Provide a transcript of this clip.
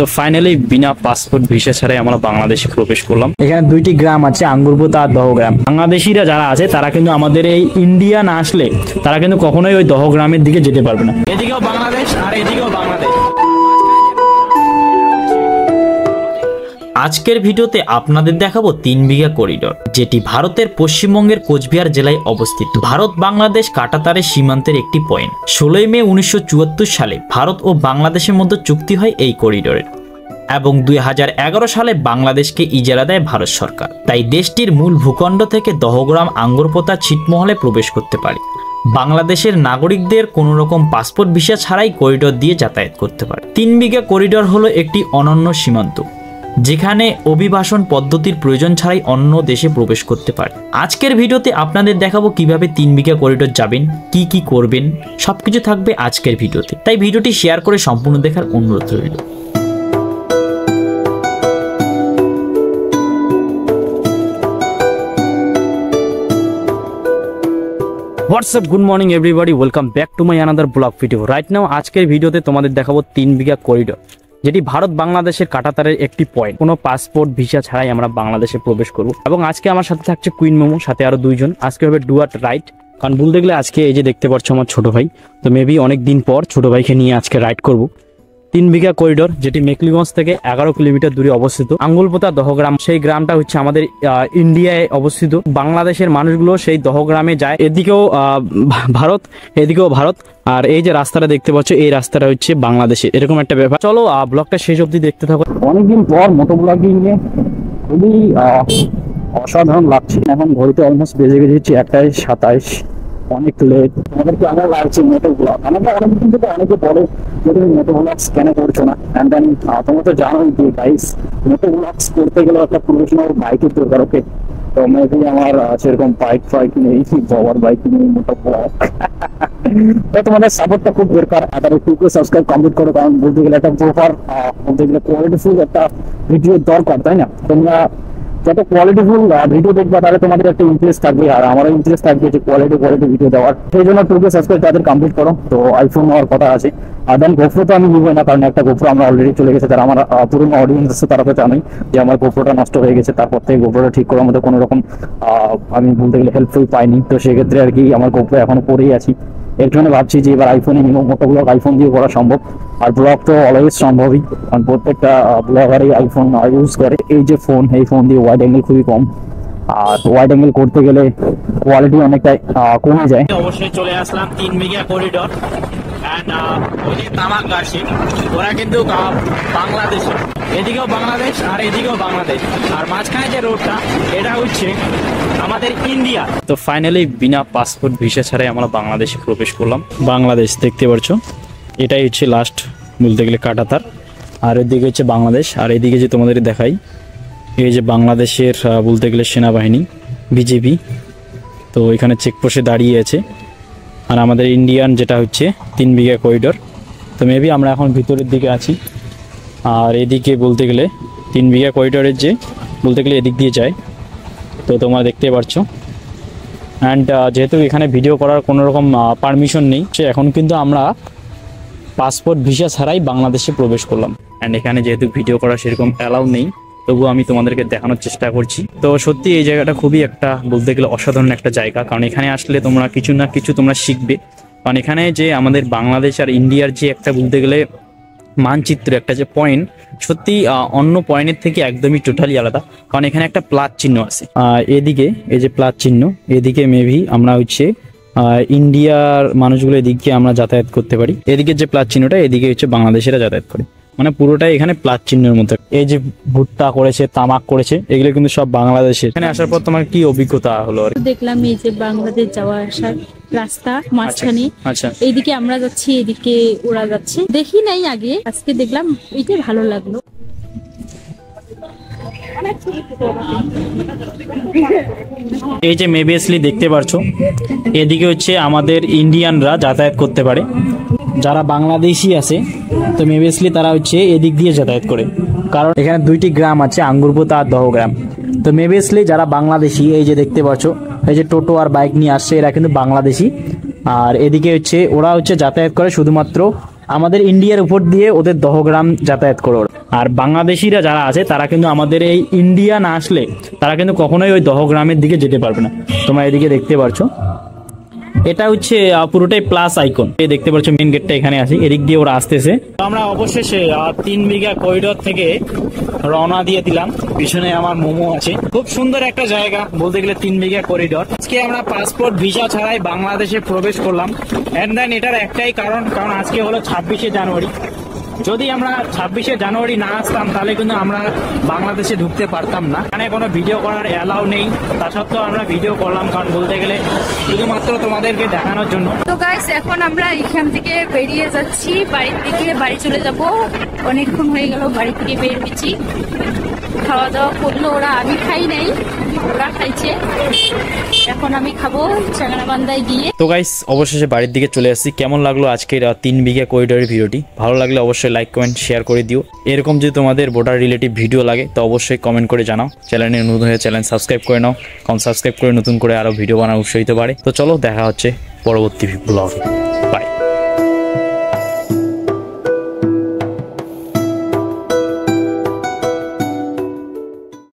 তো ফাইনালি বিনা passport visa ছাড়াই আমরা বাংলাদেশে প্রবেশ করলাম। এখানে দুইটি গ্রাম আছে, আঙ্গুরপোতা আর দহগ্রাম। বাংলাদেশিরা যারা আছে তারা কিন্তু আমাদের এই ইন্ডিয়া না আসলে তারা কিন্তু কখনোই ওই দহগ্রামের দিকে যেতে পারবে না। এদিকেও বাংলাদেশ আর এদিকেও বাংলাদেশ। আজকের ভিডিওতে আপনাদের দেখাবো 3 বিঘা করিডোর, যেটি ভারতের পশ্চিমবঙ্গের কোচবিহার জেলায় অবস্থিত। ভারত বাংলাদেশ কাঁটাতারের সীমান্তের একটি পয়েন্ট। 16 মে 1974 সালে ভারত ও বাংলাদেশের মধ্যে চুক্তি হয় এই করিডোরের, এবং 2011 সালে বাংলাদেশকে ইজারা দেয় ভারত সরকার। তাই দেশটির মূল ভূখণ্ড থেকে দহগ্রাম, আঙ্গুরপোতা, ছিটমহলে প্রবেশ করতে পারে। বাংলাদেশের নাগরিকদের কোনো রকম পাসপোর্ট ভিসা ছাড়াই করিডোর দিয়ে যাতায়াত করতে পারে। 3 বিঘা করিডোর হলো একটি অনন্য সীমান্ত, যেখানে অভিবাসন পদ্ধতির প্রয়োজন ছাড়াই অন্য দেশে প্রবেশ করতে পারে। আজকের ভিডিওতে আপনাদের দেখাবো কিভাবে 3 বিঘা করিডোর যাবেন, কি করবেন, সবকিছু থাকবে আজকের ভিডিওতে। তাই ভিডিওটি শেয়ার করে সম্পূর্ণ দেখার অনুরোধ রইল। WhatsApp, good morning everybody, welcome back to my another blog video. Right now আজকের ভিডিওতে তোমাদের দেখাবো 3 বিঘা করিডোর, যেটি ভারত বাংলাদেশের কাঁটাতারের একটি পয়েন্ট। কোনো পাসপোর্ট ভিসা ছাড়াই আমরা বাংলাদেশে প্রবেশ করব। এবং আজকে আমার সাথে থাকছে কুইন মোমো, সাথে আরো 2 জন। আজকে হবে ডু অর রাইট, কারণ ভুল দেখলে আজকে এই যে দেখতে পাচ্ছ আমার ছোট ভাই, তো মেবি অনেক দিন পর ছোট ভাইকে নিয়ে আজকে রাইড করব। 3 বিঘা করিডোর, যেটি মেকলিগঞ্জ থেকে 11 কিলোমিটার দূরে অবস্থিত। আঙ্গুরপোতা দহগ্রাম, সেই গ্রামটা হচ্ছে আমাদের ইন্ডিয়ায় অবস্থিত। বাংলাদেশের মানুষগুলো সেই দহগ্রামে যায়। এদিকেও ভারত, এদিকেও ভারত। আর এই যে রাস্তাটা দেখতে পাচ্ছ, এই রাস্তাটা হচ্ছে বাংলাদেশে, এরকম একটা ব্যাপার। চলো ব্লগটা শেষ অবধি দেখতে থাকো। অনেকদিন পর মোটো ব্লগিং নিয়ে খুবই অসাধারণ লাগছে। এখন ঘড়িতে অলমোস্ট বেজে গেছে 1:27, অনেক লেট। আমাদের কেমন লাগছে মোটো ব্লগ? আমাকে অনেকদিন থেকে অনেকে বলে যে তুমি মোটো ব্লগস কেন করছো না, অ্যান্ড দেন তোমরা তো জানোই যে গাইস, মোটো ব্লগস করতে গেলে একটা প্রফেশনাল বাইকের দরকার। ওকে, তো মেবি আমার সেরকম বাইক নেই, পাওয়ার বাইক নেই মোটো ব্লগ। তো তোমাদের সাপোর্টটা খুব দরকার। আর একটু সাবস্ক্রাইব কমপ্লিট করো, কারণ বলতে গেলে একটা প্রপার, বলতে গেলে কোয়ালিটিফুল একটা ভিডিও দরকার, তাই না? তোমরা যত কোয়ালিটিফুল ভিডিও দেখবা তাহলে তোমাদের একটা ইন্টারেস্ট থাকবে, আর আমারও ইন্টারেস্ট থাকবে যে কোয়ালিটি ভিডিও দেওয়ার। সেই জন্য টুকে সাবস্ক্রাইব তাদের কমপ্লিট করো। তো আইফোন নেওয়ার কথা আছে, আর দেন গোপ্রো তো আমি নিবো না, কারণ একটা গোপ্রো আমরা অলরেডি চলে গেছে। যারা আমার পুরোনো অডিয়েন্স আছে তারা তো জানোই যে আমার গোপ্রোটা নষ্ট হয়ে গেছে। তারপর থেকে গোপ্রোটা ঠিক করার মধ্যে কোনো রকম আমি বলতে গেলে হেল্পফুল পাইনি। তো সেক্ষেত্রে আর কি আমার গোপ্রো এখনো পরেই আছি। এর জন্য ভাবছি যে এবার আইফোনে নিব। মোটো ব্লগ আইফোন দিয়ে করা সম্ভব, আর ব্লগ তো অলওয়েজ সম্ভবই, কারণ প্রত্যেকটা ব্লগারই আইফোন ইউজ করে। এই যে ফোন, এই ফোন দিয়ে ওয়াইড অ্যাঙ্গেল খুবই কম, আর ওয়াইড অ্যাঙ্গেল করতে গেলে কোয়ালিটি অনেকটাই কমে যায়। অবশ্যই চলে আসলাম 3 বিঘা করিডোর, তামাক গাছি। ওরা কিন্তু বাংলাদেশে, এদিকেও বাংলাদেশ আর এদিকেও বাংলাদেশ, আর মাঝখানে যে রোডটা এটা হচ্ছে আমাদের ইন্ডিয়া। তো ফাইনালি বিনা পাসপোর্ট ভিসা ছাড়াই আমরা বাংলাদেশে প্রবেশ করলাম। বাংলাদেশ দেখতে পাচ্ছ, এটাই হচ্ছে লাস্ট বলতে গেলে কাঁটাতার। আর এদিকে হচ্ছে বাংলাদেশ, আর এদিকে যে তোমাদের দেখাই, এই যে বাংলাদেশের বলতে গেলে সেনাবাহিনী, বিজেপি। তো এখানে চেকপোস্টে দাঁড়িয়ে আছে। আর আমাদের ইন্ডিয়ান যেটা হচ্ছে 3 বিঘা করিডোর। তো মেবি আমরা এখন ভিতরের দিকে আছি। আর এদিকে বলতে গেলে 3 বিঘা করিডোরের যে বলতে গেলে এদিক দিয়ে যায়, তো তোমরা দেখতে পাচ্ছ। অ্যান্ড যেহেতু এখানে ভিডিও করার কোনো রকম পারমিশন নেই, সে এখন কিন্তু আমরা পাসপোর্ট ভিসা ছাড়াই বাংলাদেশে প্রবেশ করলাম। অ্যান্ড এখানে যেহেতু ভিডিও করা সেরকম অ্যালাউ নেই, তবুও আমি তোমাদেরকে দেখানোর চেষ্টা করছি। তো সত্যি এই জায়গাটা খুবই একটা বলতে গেলে অসাধারণ একটা জায়গা, কারণ এখানে আসলে তোমরা কিছু না কিছু তোমরা শিখবে। কারণ এখানে যে আমাদের বাংলাদেশ আর ইন্ডিয়ার যে একটা বলতে গেলে মানচিত্র, একটা যে পয়েন্ট, সত্যি অন্য পয়েন্টের থেকে একদমই টোটালি আলাদা। কারণ এখানে একটা প্লাস চিহ্ন আছে, এদিকে এই যে প্লাস চিহ্ন, এদিকে মেবি আমরা হচ্ছে ইন্ডিয়ার মানুষগুলো এদিকে আমরা যাতায়াত করতে পারি। এদিকে যে প্লাস চিহ্নটা, এদিকে হচ্ছে বাংলাদেশেরা যাতায়াত করে, মানে পুরোটাই এখানে প্লাস চিহ্নের মধ্যে। এই যে ভুট্টা করেছে, তামাক করেছে, এগুলো কিন্তু সব বাংলাদেশের। এখানে আসার পর তোমার কি অভিজ্ঞতা হলো? দেখলাম এই যে বাংলাদেশ যাওয়া আসার রাস্তা মাঝখানে, আচ্ছা, এইদিকে আমরা যাচ্ছি, এদিকে ওরা যাচ্ছে। দেখি নাই আগে, আজকে দেখলাম, এইটাই ভালো লাগলো। এই যে মেবিয়াসলি দেখতে পারছো, এদিকে হচ্ছে আমাদের ইন্ডিয়ানরা যাতায়াত করতে পারে। যারা বাংলাদেশি আছে তো মেবিয়াসলি তারা হচ্ছে এদিক দিয়ে যাতায়াত করে, কারণ এখানে দুইটি গ্রাম আছে, আঙ্গুরপোতা আর দহগ্রাম। তো মেবিয়াসলি যারা বাংলাদেশি, এই যে দেখতে পাচ্ছ, এই যে টোটো আর বাইক নিয়ে আসছে, এরা কিন্তু বাংলাদেশি। আর এদিকে হচ্ছে ওরা হচ্ছে যাতায়াত করে শুধুমাত্র আমাদের ইন্ডিয়ার উপর দিয়ে, ওদের দহগ্রাম যাতায়াত করে ওরা। আর বাংলাদেশিরা যারা আছে তারা কিন্তু আমাদের এই ইন্ডিয়া না আসলে তারা কিন্তু কখনোই ওই দহগ্রামের দিকে যেতে পারবে না। তোমরা এদিকে দেখতে পারছো, এটা হচ্ছে পুরোটাই প্লাস আইকন। দেখতে পাচ্ছ মেন গেটটা এখানে আছে, এদিক দিয়ে ওরা আসতেছে। আমরা অবশেষে 3 বিঘা করিডোর থেকে রওনা দিয়ে দিলাম। পিছনে আমার মোমো আছে। খুব সুন্দর একটা জায়গা বলতে গেলে 3 বিঘা করিডোর। আজকে আমরা পাসপোর্ট ভিসা ছাড়াই বাংলাদেশে প্রবেশ করলাম। এন্ড দেন এটার একটাই কারণ আজকে হলো 26শে জানুয়ারি। যদি আমরা 26শে জানুয়ারি না আসতাম তাহলে কিন্তু আমরা বাংলাদেশে ঢুকতে পারতাম না। এখানে কোনো ভিডিও করার অ্যালাউ নেই, তা সত্ত্বেও আমরা ভিডিও করলাম, কারণ বলতে গেলে শুধুমাত্র তোমাদেরকে দেখানোর জন্য। তো গাইস, এখন আমরা এখান থেকে বেরিয়ে যাচ্ছি বাড়ির দিকে। বাড়ি চলে যাব, অনেকক্ষণ হয়ে গেল বাড়ি থেকে বের হয়েছি। খাওয়া দাওয়া করলো ওরা, আমি খাই নাই, ওরা খাইছে। এখন আমি খাবো চাংড়াবান্ধায় গিয়ে। তো গাইস, অবশেষে বাড়ির দিকে চলে আসছি। কেমন লাগলো আজকের 3 বিঘা করিডোরের ভিডিওটি? ভালো লাগলে অবশ্যই লাইক কমেন্ট শেয়ার করে দিও। এরকম যদি তোমাদের বর্ডার রিলেটিভ ভিডিও লাগে তো অবশ্যই কমেন্ট করে জানাও। চ্যানেলে নতুন হয়ে চ্যানেল সাবস্ক্রাইব করে নাও, কারণ সাবস্ক্রাইব করে নতুন করে আরো ভিডিও বানানো উৎসাহিত পারে। তো চলো, দেখা হচ্ছে পরবর্তী ব্লগে।